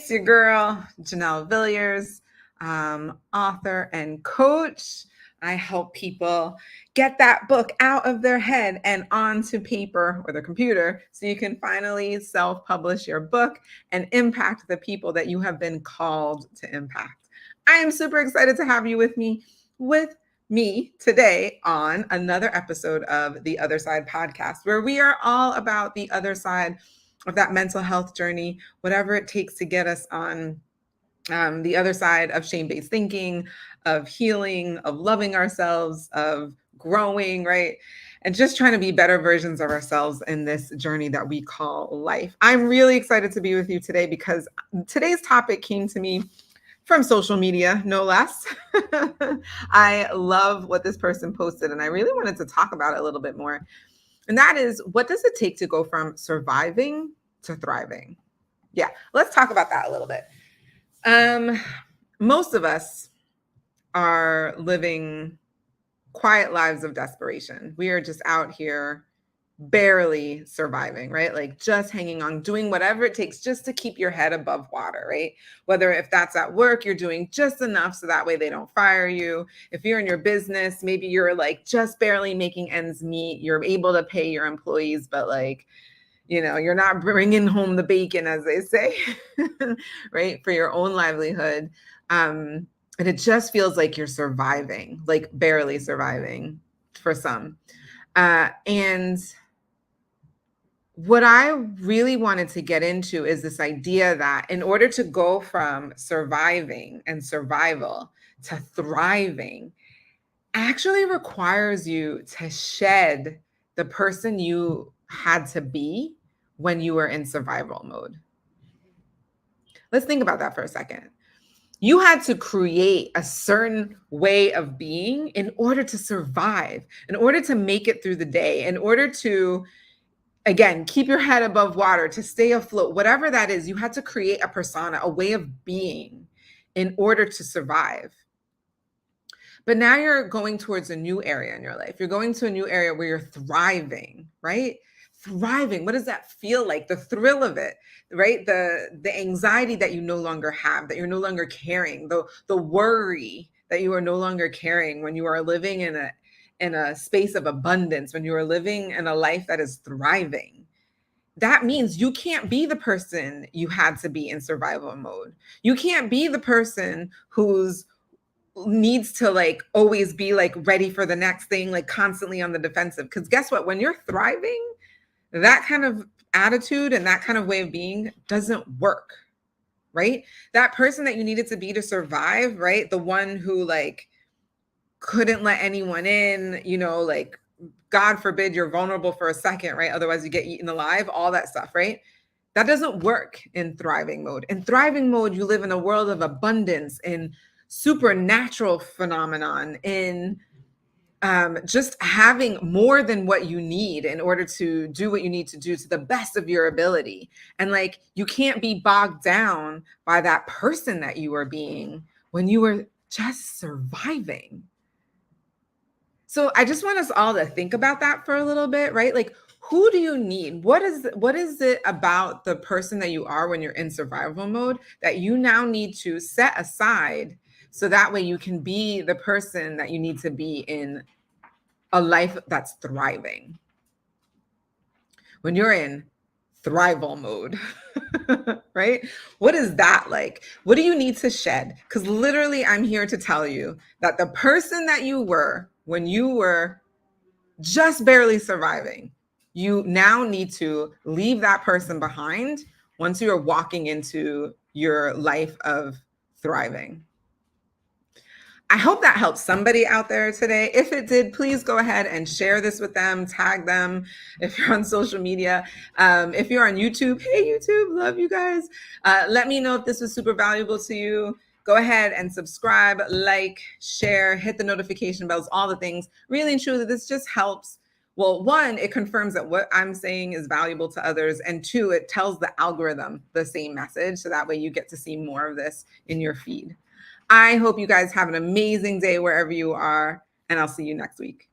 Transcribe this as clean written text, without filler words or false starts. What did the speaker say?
It's your girl, Janelle Villiers, author and coach. I help people get that book out of their head and onto paper or their computer so you can finally self-publish your book and impact the people that you have been called to impact. I am super excited to have you with me today on another episode of the Other Side podcast, where we are all about the other side of that mental health journey, whatever it takes to get us on the other side of shame-based thinking, of healing, of loving ourselves, of growing, right? And just trying to be better versions of ourselves in this journey that we call life. I'm really excited to be with you today because today's topic came to me from social media, no less. I love what this person posted, and I really wanted to talk about it a little bit more. And that is, what does it take to go from surviving to thriving? Yeah, let's talk about that a little bit. Most of us are living quiet lives of desperation. We are just out here barely surviving, right? Like just hanging on, doing whatever it takes just to keep your head above water, right? Whether if that's at work, you're doing just enough so that way they don't fire you. If you're in your business, maybe you're like just barely making ends meet. You're able to pay your employees, but like, you're not bringing home the bacon, as they say, right? For your own livelihood. And it just feels like you're surviving, like barely surviving for some. And what I really wanted to get into is this idea that in order to go from surviving and survival to thriving actually requires you to shed the person you had to be when you were in survival mode. Let's think about that for a second. You had to create a certain way of being in order to survive, in order to make it through the day, in order to, again, keep your head above water, to stay afloat, whatever that is. You had to create a persona, a way of being in order to survive. But now you're going towards a new area in your life. You're going to a new area where you're thriving, right? Thriving. What does that feel like? The thrill of it, right? The anxiety that you no longer have, that you're no longer carrying, the worry that you are no longer carrying when you are living in a space of abundance, when you are living in a life that is thriving. That means you can't be the person you had to be in survival mode. You can't be the person who's needs to like always be like ready for the next thing, like constantly on the defensive. Because guess what? When you're thriving, that kind of attitude and that kind of way of being doesn't work, right? That person that you needed to be to survive, right? The one who like couldn't let anyone in, like God forbid you're vulnerable for a second, right? Otherwise you get eaten alive, all that stuff, right? That doesn't work in thriving mode. In thriving mode, you live in a world of abundance, in supernatural phenomenon, in just having more than what you need in order to do what you need to do to the best of your ability. And like, you can't be bogged down by that person that you are being when you were just surviving. So I just want us all to think about that for a little bit, right? Like, who do you need? What is it about the person that you are when you're in survival mode that you now need to set aside so that way you can be the person that you need to be in a life that's thriving? When you're in thrival mode, right? What is that like? What do you need to shed? Because literally, I'm here to tell you that the person that you were when you were just barely surviving, you now need to leave that person behind once you are walking into your life of thriving. I hope that helps somebody out there today. If it did, please go ahead and share this with them, tag them if you're on social media. If you're on YouTube, hey YouTube, love you guys. Let me know if this was super valuable to you. Go ahead and subscribe, like, share, hit the notification bells, all the things. Really and truly, this just helps. Well, one, it confirms that what I'm saying is valuable to others. And two, it tells the algorithm the same message. So that way you get to see more of this in your feed. I hope you guys have an amazing day wherever you are, and I'll see you next week.